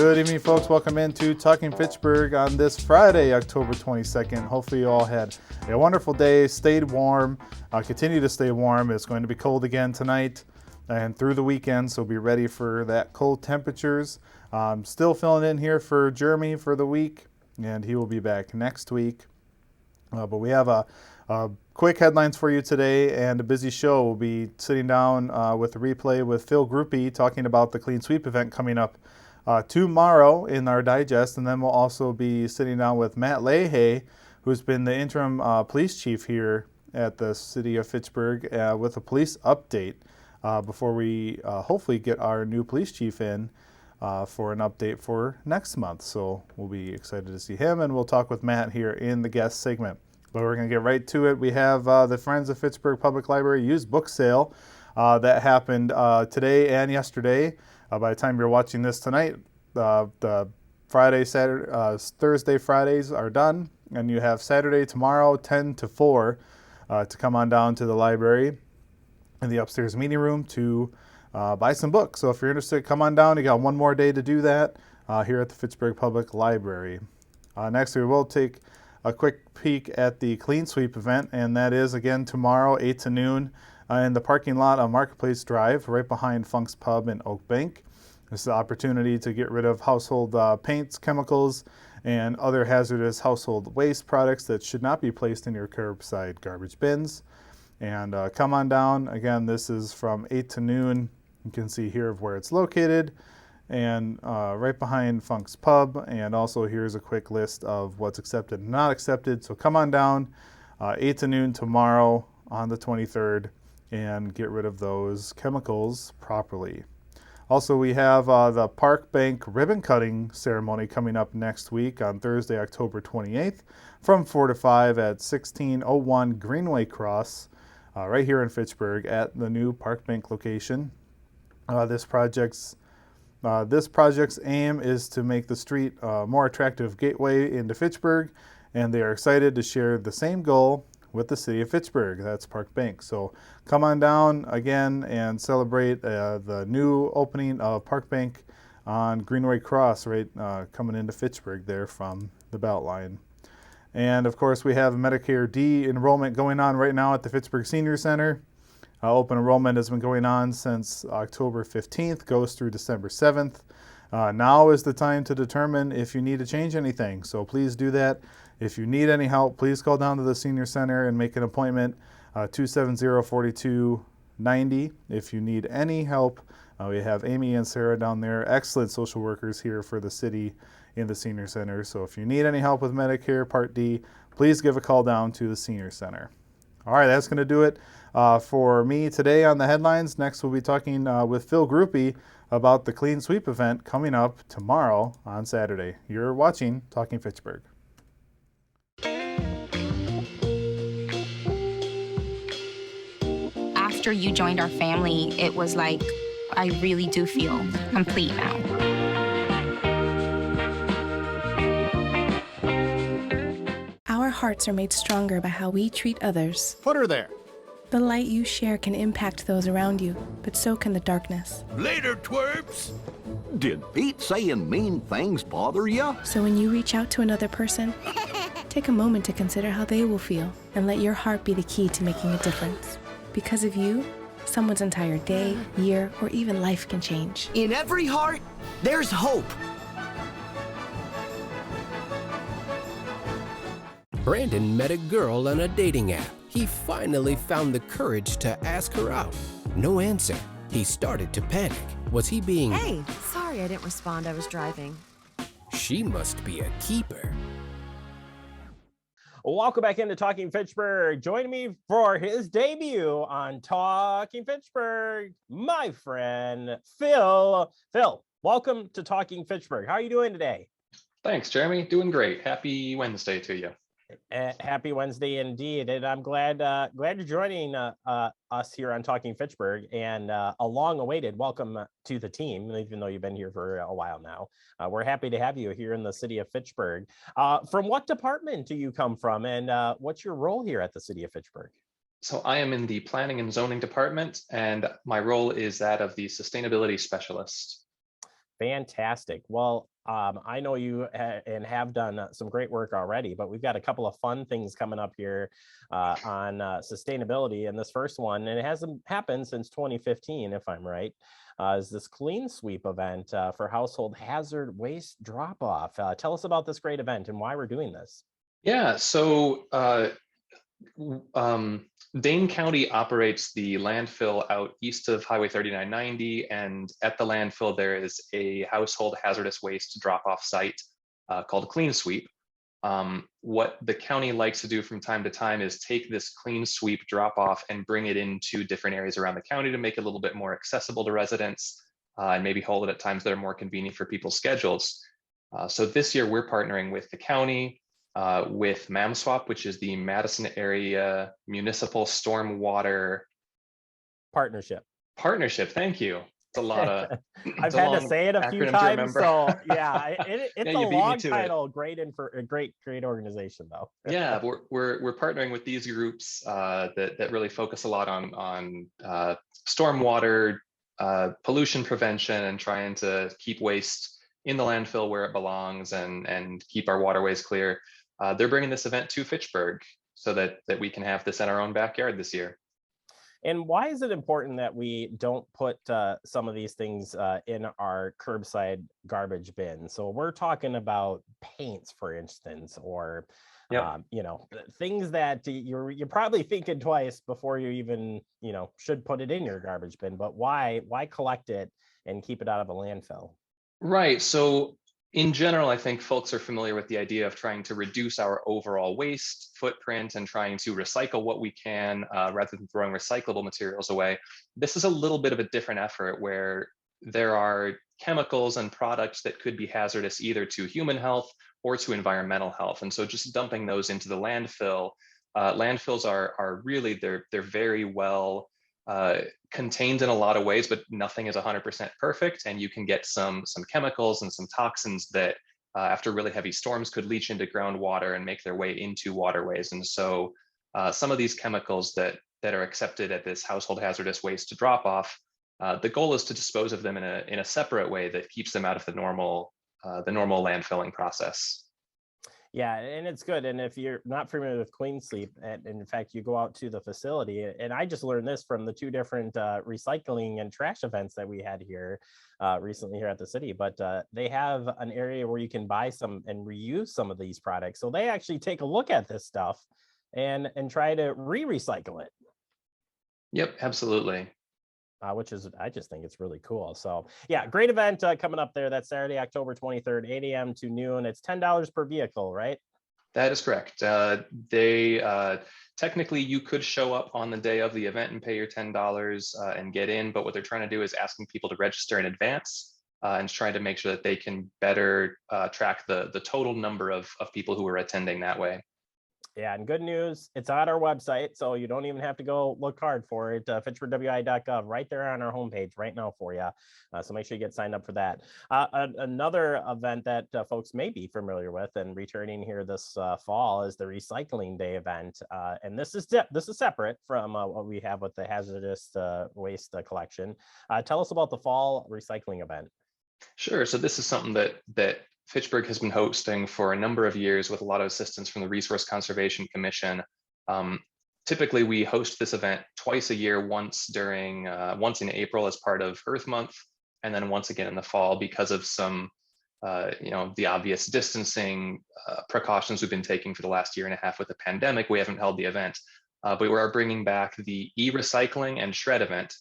Good evening, folks. Welcome into Talking Fitchburg on this Friday, October 22nd. Hopefully you all had a wonderful day, stayed warm, continue to stay warm. It's going to be cold again tonight and through the weekend, so be ready for that cold temperatures. Still filling in here for Jeremy for the week, and he will be back next week. But we have a quick headlines for you today and a busy show. We'll be sitting down with a replay with Phil Groupie talking about the Clean Sweep event coming up tomorrow in our digest, and then we'll also be sitting down with Matt Leahy, who's been the interim police chief here at the city of Fitchburg, with a police update before we hopefully get our new police chief in for an update for next month. So we'll be excited to see him, and we'll talk with Matt here in the guest segment. But we're going to get right to it. We have the Friends of Fitchburg Public Library used book sale that happened today and yesterday. By the time you're watching this tonight, the Friday, Saturday, Thursday, Fridays are done, and you have Saturday tomorrow, 10 to 4, to come on down to the library in the upstairs meeting room to buy some books. So if you're interested, come on down. You got one more day to do that here at the Fitchburg Public Library. Next, we will take a quick peek at the Clean Sweep event, and that is again tomorrow, 8 to noon. In the parking lot on Marketplace Drive, right behind Funk's Pub in Oak Bank. This is the opportunity to get rid of household paints, chemicals, and other hazardous household waste products that should not be placed in your curbside garbage bins. And come on down. Again, this is from 8 to noon. You can see here of where it's located, and right behind Funk's Pub. And also here's a quick list of what's accepted and not accepted. So come on down, 8 to noon tomorrow on the 23rd. And get rid of those chemicals properly. Also, we have the Park Bank ribbon cutting ceremony coming up next week on Thursday, October 28th from 4 to 5 at 1601 Greenway Cross, right here in Fitchburg at the new Park Bank location. This project's aim is to make the street a more attractive gateway into Fitchburg, and they are excited to share the same goal with the city of Fitchburg. That's Park Bank. So come on down again and celebrate the new opening of Park Bank on Greenway Cross, right coming into Fitchburg there from the Beltline. And of course, we have Medicare D enrollment going on right now at the Fitchburg Senior Center. Open enrollment has been going on since October 15th, goes through December 7th. Now is the time to determine if you need to change anything, so please do that. If you need any help, please call down to the Senior Center and make an appointment, 270-4290. If you need any help, we have Amy and Sarah down there, excellent social workers here for the city in the Senior Center. So if you need any help with Medicare Part D, please give a call down to the Senior Center. All right, that's going to do it for me today on the headlines. Next, we'll be talking with Phil Groupie about the Clean Sweep event coming up tomorrow on Saturday. You're watching Talking Fitchburg. After you joined our family, it was like, I really do feel complete now. Our hearts are made stronger by how we treat others. Put her there. The light you share can impact those around you, but so can the darkness. Later, twerps. Did Pete saying mean things bother you? So when you reach out to another person, take a moment to consider how they will feel and let your heart be the key to making a difference. Because of you, someone's entire day, year, or even life can change. In every heart, there's hope. Brandon met a girl on a dating app. He finally found the courage to ask her out. No answer. He started to panic. Was he being... Hey, sorry I didn't respond. I was driving. She must be a keeper. Welcome back into Talking Fitchburg. Join me for his debut on Talking Fitchburg, my friend, Phil. Phil, welcome to Talking Fitchburg. How are you doing today? Thanks, Jeremy. Doing great. Happy Wednesday to you. Happy Wednesday indeed, and I'm glad you're joining us here on Talking Fitchburg, and a long-awaited welcome to the team, even though you've been here for a while now. We're happy to have you here in the city of Fitchburg. From what department do you come from, and what's your role here at the city of Fitchburg? So I am in the Planning and Zoning Department, and my role is that of the Sustainability Specialist. Fantastic. Well, I know you and have done some great work already, but we've got a couple of fun things coming up here on sustainability. And this first one, and it hasn't happened since 2015, if I'm right, is this clean sweep event for household hazard waste drop off. Tell us about this great event and why we're doing this. Yeah, so Dane County operates the landfill out east of Highway 3990, and at the landfill there is a household hazardous waste drop-off site called Clean Sweep. What the county likes to do from time to time is take this Clean Sweep drop-off and bring it into different areas around the county to make it a little bit more accessible to residents, and maybe hold it at times that are more convenient for people's schedules. So this year we're partnering with the county, with MAMSWAP, which is the Madison Area Municipal Stormwater Partnership. Thank you. It's a lot of. I've had to say it a few times, so yeah, it's Yeah, a you beat me long to title. Great organization, though. Yeah, we're partnering with these groups that really focus a lot on stormwater pollution prevention and trying to keep waste in the landfill where it belongs and keep our waterways clear. They're bringing this event to Fitchburg so that we can have this in our own backyard this year. And why is it important that we don't put some of these things in our curbside garbage bin? So we're talking about paints, for instance, or things that you're probably thinking twice before you even should put it in your garbage bin. But why collect it and keep it out of a landfill? Right. So in general, I think folks are familiar with the idea of trying to reduce our overall waste footprint and trying to recycle what we can rather than throwing recyclable materials away. This is a little bit of a different effort where there are chemicals and products that could be hazardous either to human health or to environmental health. And so just dumping those into the landfill, landfills are really, they're very well contained in a lot of ways, but nothing is 100% perfect. And you can get some chemicals and some toxins that after really heavy storms could leach into groundwater and make their way into waterways. And so some of these chemicals that are accepted at this household hazardous waste to drop off, the goal is to dispose of them in a separate way that keeps them out of the normal landfilling process. Yeah, and it's good. And if you're not familiar with Clean Sweep, and in fact, you go out to the facility, and I just learned this from the two different recycling and trash events that we had here recently here at the city, but they have an area where you can buy some and reuse some of these products. So they actually take a look at this stuff and try to recycle it. Yep, absolutely. Which is, I just think it's really cool. So yeah, great event coming up there. That's Saturday, October 23rd, 8 a.m. to noon. It's $10 per vehicle, right? That is correct. Technically you could show up on the day of the event and pay your $10 and get in, but what they're trying to do is asking people to register in advance and trying to make sure that they can better track the total number of people who are attending that way. Yeah, and good news, it's on our website, so you don't even have to go look hard for it. FitchburgWI.gov, right there on our homepage right now for you. So make sure you get signed up for that. Another event that folks may be familiar with and returning here this fall is the Recycling Day event. And this is separate from what we have with the hazardous waste collection. Tell us about the fall recycling event. Sure. So this is something that Fitchburg has been hosting for a number of years with a lot of assistance from the Resource Conservation Commission. Typically, we host this event twice a year, once in April as part of Earth Month, and then once again in the fall because of some, the obvious distancing precautions we've been taking for the last year and a half with the pandemic. We haven't held the event, but we are bringing back the e-recycling and shred event.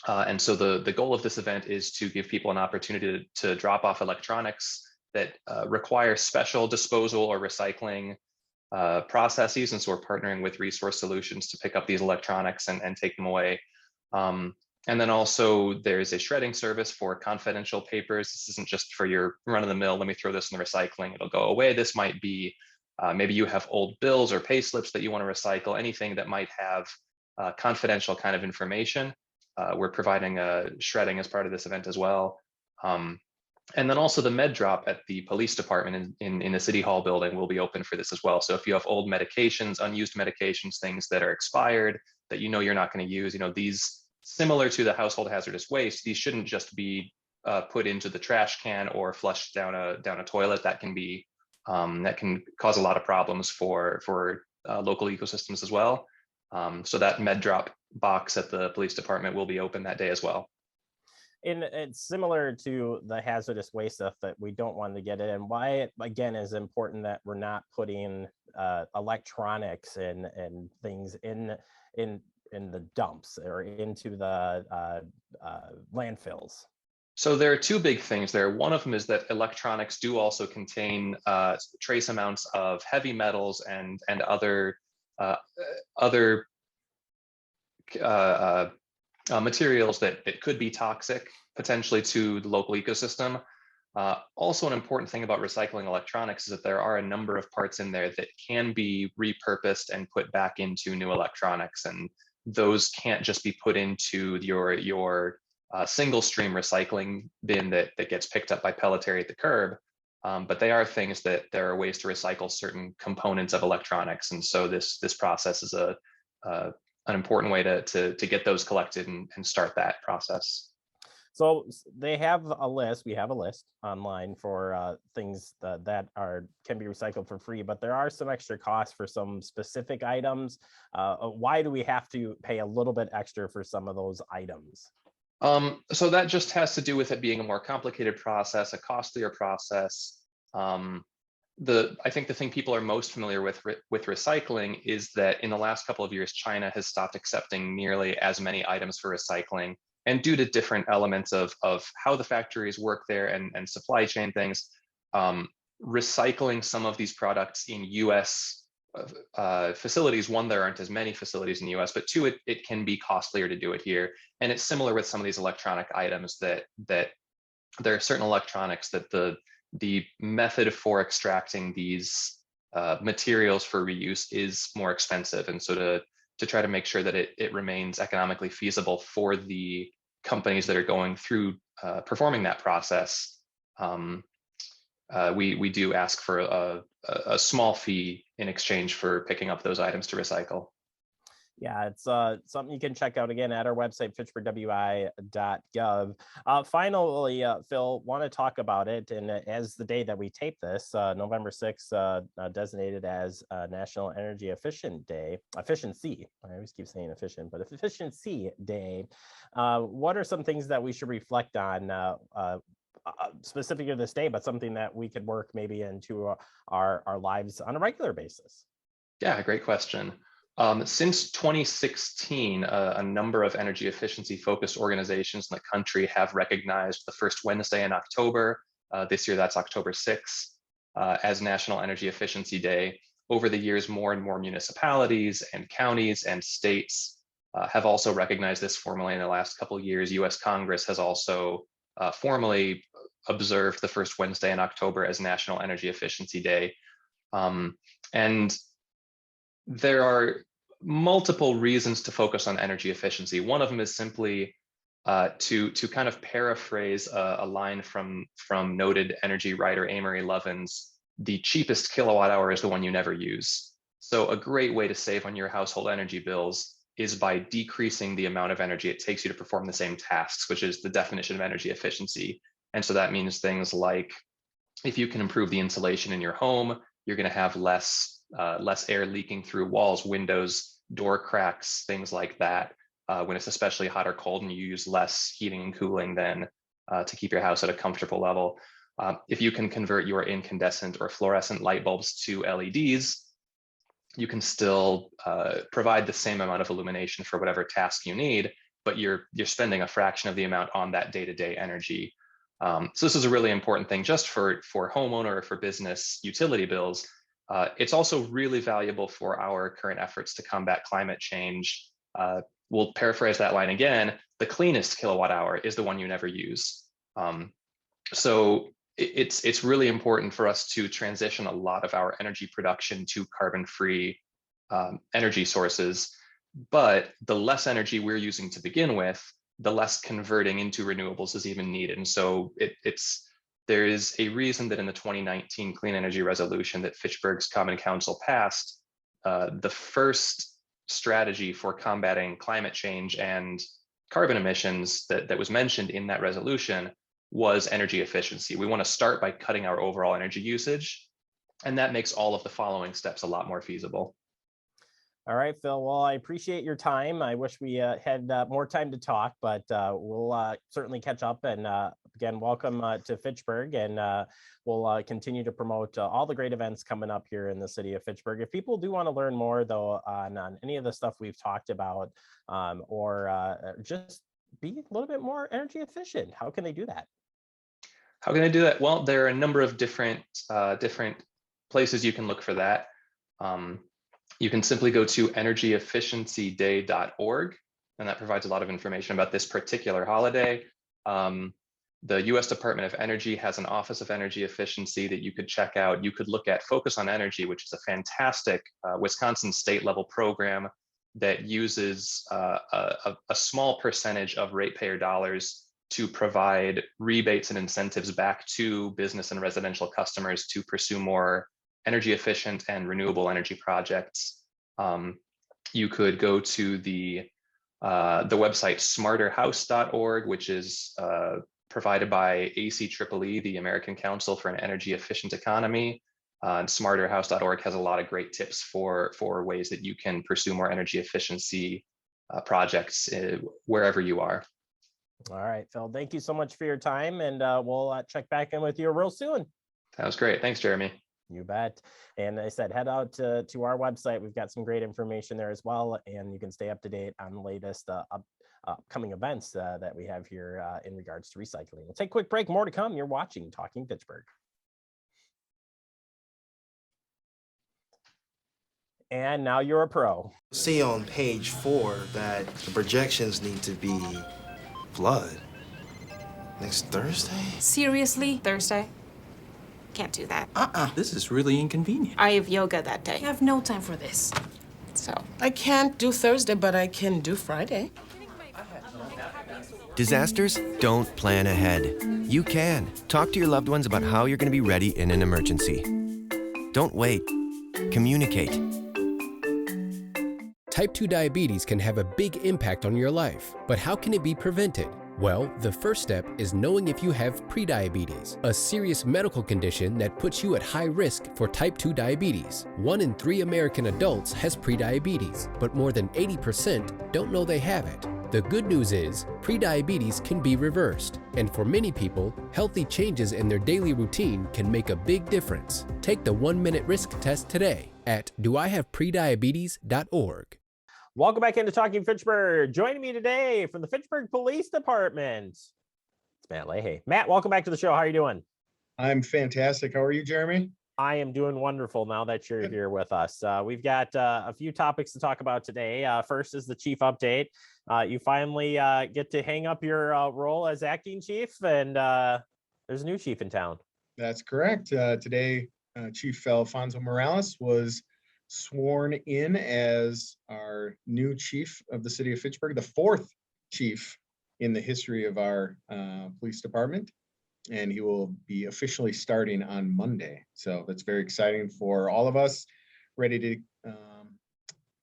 And so the goal of this event is to give people an opportunity to drop off electronics that require special disposal or recycling processes. And so we're partnering with Resource Solutions to pick up these electronics and take them away. And then also there's a shredding service for confidential papers. This isn't just for your run of the mill, let me throw this in the recycling, it'll go away. This might be, maybe you have old bills or pay slips that you want to recycle, anything that might have confidential kind of information. We're providing shredding as part of this event as well. And then also the med drop at the police department in the city hall building will be open for this as well. So if you have old medications, unused medications, things that are expired that you're not going to use, these similar to the household hazardous waste, these shouldn't just be put into the trash can or flushed down a toilet, that can cause a lot of problems for local ecosystems as well. So that med drop box at the police department will be open that day as well. And it's similar to the hazardous waste stuff that we don't want to get in. And why it, again, is important that we're not putting electronics and things in the dumps or into the landfills. So there are two big things there. One of them is that electronics do also contain trace amounts of heavy metals and other materials that could be toxic potentially to the local ecosystem. Also, an important thing about recycling electronics is that there are a number of parts in there that can be repurposed and put back into new electronics, and those can't just be put into your single stream recycling bin that gets picked up by Pelletary at the curb. But they are things that there are ways to recycle certain components of electronics, and so this process is an important way to get those collected and start that process. So they have a list. We have a list online for things that can be recycled for free, but there are some extra costs for some specific items. Why do we have to pay a little bit extra for some of those items? So that just has to do with it being a more complicated process, a costlier process. I think the thing people are most familiar with recycling is that in the last couple of years, China has stopped accepting nearly as many items for recycling. And due to different elements of how the factories work there and supply chain things, recycling some of these products in US facilities, one, there aren't as many facilities in the US, but two, it can be costlier to do it here. And it's similar with some of these electronic items that there are certain electronics that the method for extracting these materials for reuse is more expensive. And so to try to make sure that it remains economically feasible for the companies that are going through performing that process, we do ask for a small fee in exchange for picking up those items to recycle. Yeah, it's something you can check out again at our website, fitchburgwi.gov. Finally, Phil, want to talk about it. And as the day that we tape this, November 6th, designated as National Energy Efficiency. I always keep saying efficient, but Efficiency Day. What are some things that we should reflect on specific to this day, but something that we could work maybe into our lives on a regular basis? Yeah, great question. Since 2016, a number of energy efficiency focused organizations in the country have recognized the first Wednesday in October. This year, that's October 6th, as National Energy Efficiency Day. Over the years, more and more municipalities and counties and states have also recognized this formally in the last couple of years. US Congress has also formally observed the first Wednesday in October as National Energy Efficiency Day. And there are multiple reasons to focus on energy efficiency. One of them is simply to kind of paraphrase a line from noted energy writer Amory Lovins: the cheapest kilowatt hour is the one you never use. So a great way to save on your household energy bills is by decreasing the amount of energy it takes you to perform the same tasks, which is the definition of energy efficiency. And so that means things like, if you can improve the insulation in your home, you're going to have less air leaking through walls, windows, door cracks, things like that. When it's especially hot or cold and you use less heating and cooling, then to keep your house at a comfortable level. If you can convert your incandescent or fluorescent light bulbs to LEDs, you can still provide the same amount of illumination for whatever task you need, but you're spending a fraction of the amount on that day-to-day energy. So this is a really important thing just for homeowner or for business utility bills. It's also really valuable for our current efforts to combat climate change. We'll paraphrase that line again: the cleanest kilowatt hour is the one you never use. So it's really important for us to transition a lot of our energy production to carbon-free energy sources. But the less energy we're using to begin with, the less converting into renewables is even needed. And so there is a reason that in the 2019 Clean Energy Resolution that Fitchburg's Common Council passed, the first strategy for combating climate change and carbon emissions that was mentioned in that resolution was energy efficiency. We want to start by cutting our overall energy usage, and that makes all of the following steps a lot more feasible. All right, Phil. Well, I appreciate your time. I wish we had more time to talk, but we'll certainly catch up. And again, welcome to Fitchburg. And we'll continue to promote all the great events coming up here in the city of Fitchburg. If people do want to learn more, though, on any of the stuff we've talked about, or just be a little bit more energy efficient, how can they do that? How can I do that? Well, there are a number of different places you can look for that. You can simply go to energyefficiencyday.org, and that provides a lot of information about this particular holiday. The U.S. Department of Energy has an Office of Energy Efficiency that you could check out. You could look at Focus on Energy, which is a fantastic Wisconsin state level program that uses a small percentage of ratepayer dollars to provide rebates and incentives back to business and residential customers to pursue more energy efficient and renewable energy projects. You could go to the website smarterhouse.org, which is provided by ACEEE, the American Council for an Energy Efficient Economy. And smarterhouse.org has a lot of great tips for ways that you can pursue more energy efficiency projects wherever you are. All right, Phil, thank you so much for your time, and we'll check back in with you real soon. That was great. Thanks, Jeremy. You bet. And I said, head out to our website. We've got some great information there as well, and you can stay up to date on the latest upcoming events that we have here in regards to recycling. We'll take a quick break. More to come. You're watching Talking Pittsburgh. And now you're a pro. See on page 4 that the projections need to be flood next Thursday. Seriously? Thursday? Can't do that. This is really inconvenient. I have yoga that day. I have no time for this. So. I can't do Thursday, but I can do Friday. Disasters don't plan ahead. You can. Talk to your loved ones about how you're going to be ready in an emergency. Don't wait. Communicate. Type 2 diabetes can have a big impact on your life, but how can it be prevented? Well, the first step is knowing if you have prediabetes, a serious medical condition that puts you at high risk for type 2 diabetes. 1 in 3 American adults has prediabetes, but more than 80% don't know they have it. The good news is, prediabetes can be reversed, and for many people, healthy changes in their daily routine can make a big difference. Take the 1-minute risk test today at doihavepprediabetes.org. Welcome back into Talking Fitchburg. Joining me today from the Fitchburg Police Department, it's Matt Leahy. Matt, welcome back to the show. How are you doing? I'm fantastic. How are you, Jeremy? I am doing wonderful now that you're here with us. We've got a few topics to talk about today. First is the chief update. You finally get to hang up your role as acting chief, and there's a new chief in town. That's correct. Today, Chief Alfonso Morales was sworn in as our new chief of the city of Fitchburg, the 4th chief in the history of our police department, and he will be officially starting on Monday. So that's very exciting for all of us, ready to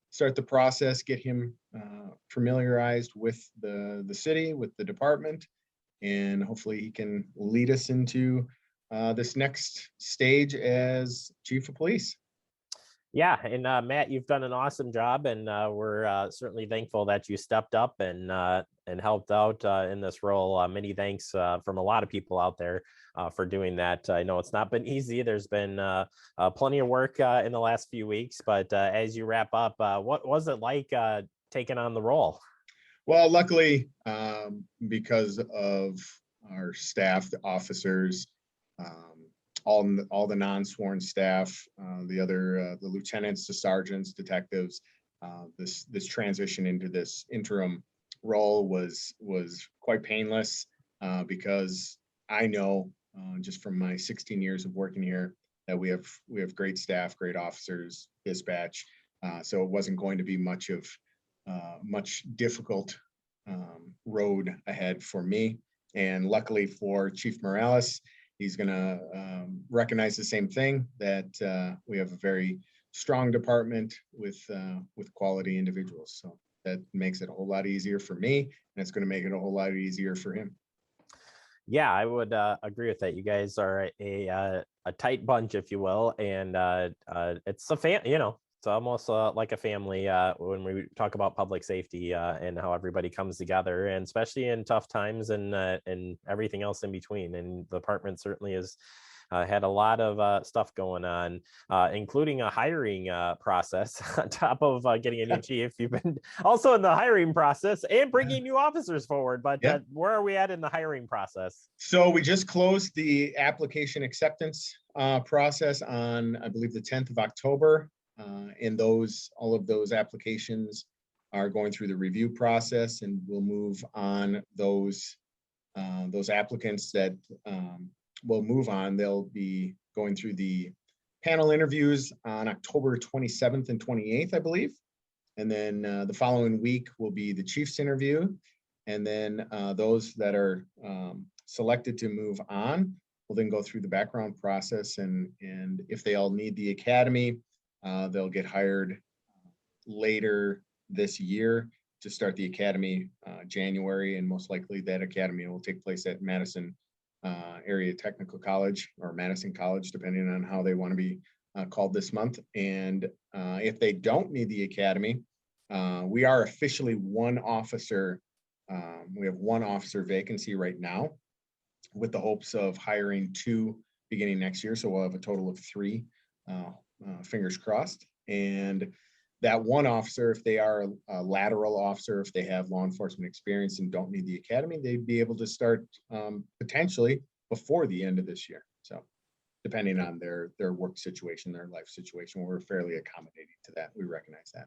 start the process, get him familiarized with the city, with the department, and hopefully he can lead us into this next stage as chief of police. Yeah, and Matt, you've done an awesome job, and we're certainly thankful that you stepped up and helped out in this role. Many thanks from a lot of people out there for doing that. I know it's not been easy. There's been plenty of work in the last few weeks, but as you wrap up, what was it like taking on the role? Well, luckily, because of our staff, the officers, all the non-sworn staff, the lieutenants, the sergeants, detectives, this transition into this interim role was quite painless because I know just from my 16 years of working here that we have great staff, great officers, dispatch, so it wasn't going to be much difficult road ahead for me. And luckily for Chief Morales, he's going to recognize the same thing, that we have a very strong department with quality individuals. So that makes it a whole lot easier for me, and it's going to make it a whole lot easier for him. Yeah, I would agree with that. You guys are a tight bunch, if you will, and it's a it's almost like a family when we talk about public safety and how everybody comes together, and especially in tough times and everything else in between. And the department certainly has had a lot of stuff going on, including a hiring process on top of getting a new chief. You've been also in the hiring process and bringing new officers forward. But where are we at in the hiring process? So we just closed the application acceptance process on, I believe, the 10th of October. And all of those applications are going through the review process, and we'll move on those applicants that will move on. They'll be going through the panel interviews on October 27th and 28th, I believe. And then the following week will be the chief's interview. And then those that are selected to move on will then go through the background process. And if they all need the academy, they'll get hired later this year to start the academy January. And most likely that academy will take place at Madison Area Technical College or Madison College, depending on how they want to be called this month. And if they don't need the academy, we are officially one officer. We have one officer vacancy right now, with the hopes of hiring 2 beginning next year. So we'll have a total of 3, fingers crossed. And that one officer, if they are a lateral officer, if they have law enforcement experience and don't need the academy, they'd be able to start potentially before the end of this year. So depending on their work situation, their life situation, we're fairly accommodating to that. We recognize that.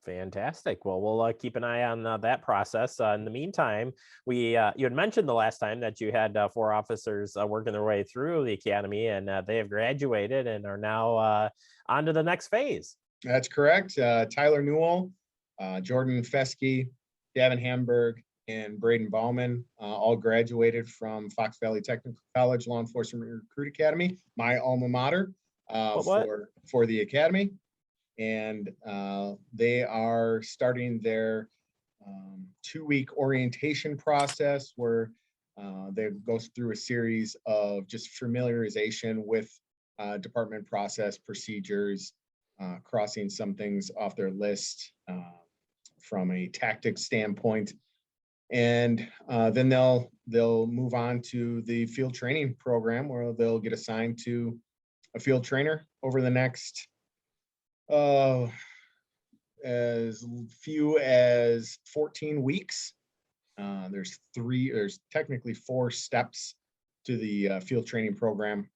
Fantastic. Well, we'll keep an eye on that process. In the meantime, you had mentioned the last time that you had 4 officers working their way through the academy, and they have graduated and are now on to the next phase. That's correct. Tyler Newell, Jordan Fesky, Davin Hamburg, and Braden Bauman all graduated from Fox Valley Technical College Law Enforcement Recruit Academy, my alma mater, for the academy. And they are starting their 2-week orientation process where they go through a series of just familiarization with department process procedures, crossing some things off their list from a tactics standpoint. And then they'll move on to the field training program, where they'll get assigned to a field trainer over the next as few as 14 weeks. There's technically 4 steps to the field training program.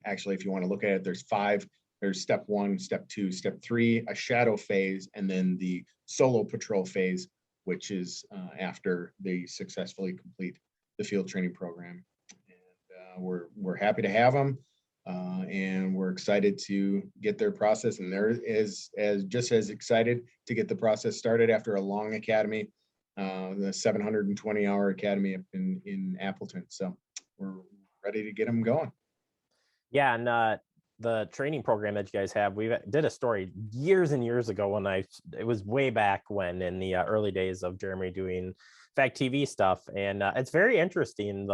Actually, if you want to look at it, there's 5. There's step 1, step 2, step 3, a shadow phase, and then the solo patrol phase, which is after they successfully complete the field training program. And we're happy to have them. And we're excited to get their process, and they're just as excited to get the process started after a long academy, the 720-hour academy up in Appleton. So we're ready to get them going. Yeah, and the training program that you guys have, we did a story years and years ago it was way back when, in the early days of Jeremy doing Fact TV stuff, and it's very interesting,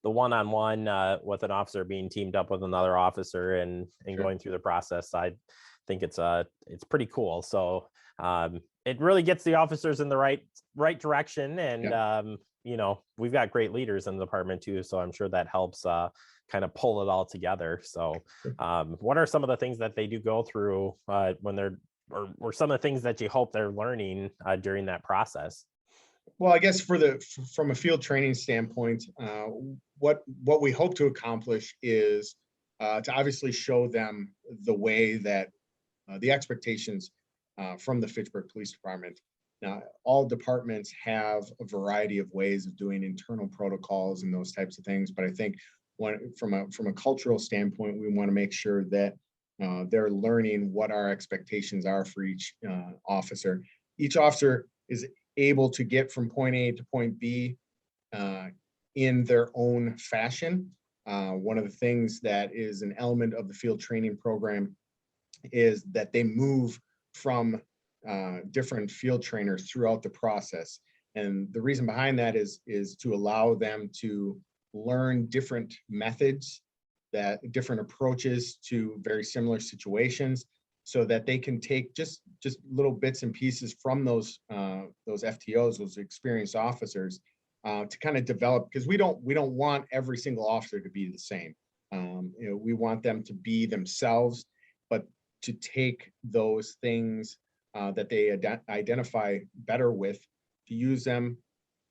the one-on-one with an officer being teamed up with another officer and going through the process. I think it's pretty cool. So it really gets the officers in the right direction, and we've got great leaders in the department too, so I'm sure that helps kind of pull it all together. So what are some of the things that they do go through when they're or some of the things that you hope they're learning during that process? Well, I guess from a field training standpoint, what we hope to accomplish is to obviously show them the way that the expectations from the Fitchburg Police Department. Now, all departments have a variety of ways of doing internal protocols and those types of things, but I think from a cultural standpoint, we want to make sure that they're learning what our expectations are for each officer. Each officer is able to get from point A to point B in their own fashion. One of the things that is an element of the field training program is that they move from different field trainers throughout the process. And the reason behind that is to allow them to learn different methods, that different approaches to very similar situations, so that they can take just little bits and pieces from those FTOs, those experienced officers, to kind of develop, because we don't want every single officer to be the same. We want them to be themselves, but to take those things that they identify better with, to use them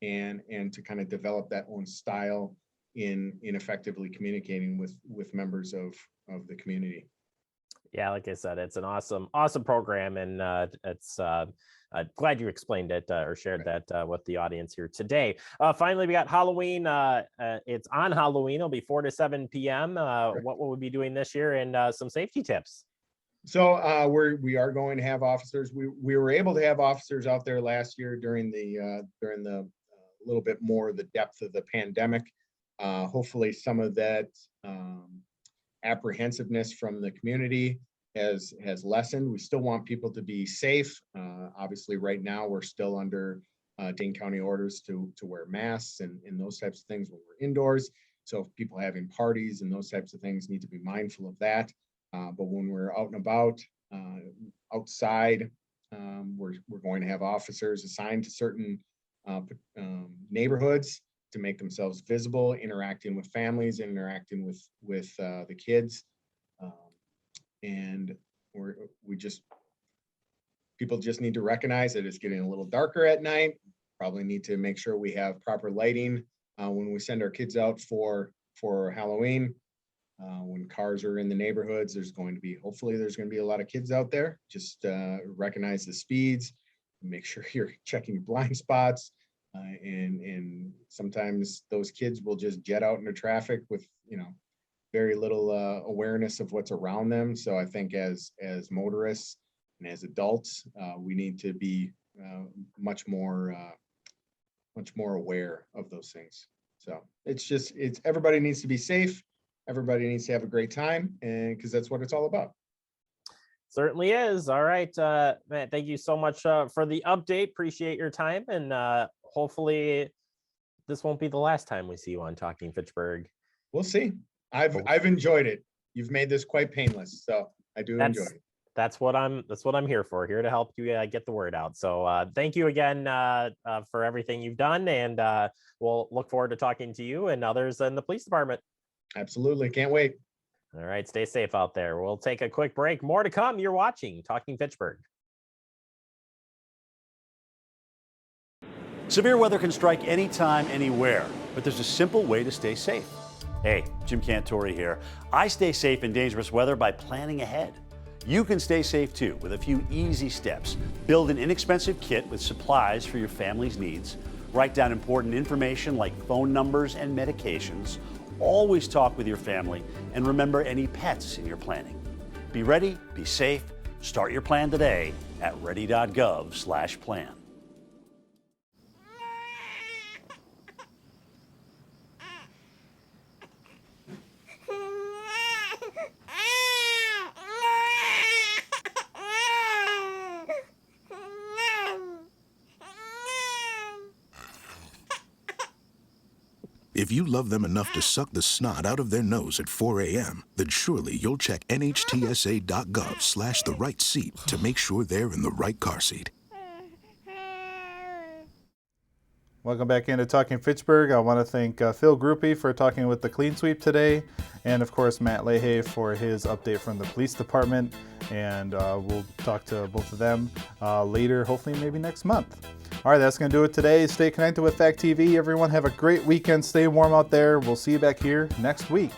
and to kind of develop that own style in effectively communicating with members of the community. Yeah, like I said, it's an awesome program, and it's glad you explained it or shared that with the audience here today. Finally, we got Halloween. It's on Halloween. It'll be 4 to 7 p.m. What will we be doing this year, and some safety tips? So we are going to have officers. We were able to have officers out there last year during the little bit more the depth of the pandemic. Hopefully, some of that apprehensiveness from the community has lessened. We still want people to be safe. Obviously, right now we're still under Dane County orders to wear masks and those types of things when we're indoors. So if people having parties and those types of things, need to be mindful of that. But when we're out and about outside, we're going to have officers assigned to certain neighborhoods to make themselves visible, interacting with families, interacting with the kids. And people just need to recognize that it's getting a little darker at night. Probably need to make sure we have proper lighting when we send our kids out for Halloween. When cars are in the neighborhoods, hopefully there's going to be a lot of kids out there. Just recognize the speeds, make sure you're checking your blind spots. And sometimes those kids will just jet out into traffic with, very little awareness of what's around them. So I think as motorists and as adults, we need to be much more aware of those things. So it's everybody needs to be safe. Everybody needs to have a great time, and because that's what it's all about. Certainly is. All right, Matt, thank you so much for the update. Appreciate your time, and hopefully this won't be the last time we see you on Talking Fitchburg. We'll see. I've enjoyed it. You've made this quite painless, so I do enjoy it. That's what I'm here for, here to help you get the word out. So thank you again for everything you've done, and we'll look forward to talking to you and others in the police department. Absolutely. Can't wait. All right. Stay safe out there. We'll take a quick break. More to come. You're watching Talking Fitchburg. Severe weather can strike anytime, anywhere, but there's a simple way to stay safe. Hey, Jim Cantori here. I stay safe in dangerous weather by planning ahead. You can stay safe too with a few easy steps. Build an inexpensive kit with supplies for your family's needs. Write down important information like phone numbers and medications. Always talk with your family, and remember any pets in your planning. Be ready, be safe. Start your plan today at ready.gov/plan. If you love them enough to suck the snot out of their nose at 4 a.m., then surely you'll check nhtsa.gov/the right seat to make sure they're in the right car seat. Welcome back into Talking Fitchburg. I want to thank Phil Groupie for talking with the Clean Sweep today, and of course Matt Leahy for his update from the police department. And we'll talk to both of them later, hopefully maybe next month. All right, that's going to do it today. Stay connected with Fact TV. Everyone have a great weekend. Stay warm out there. We'll see you back here next week.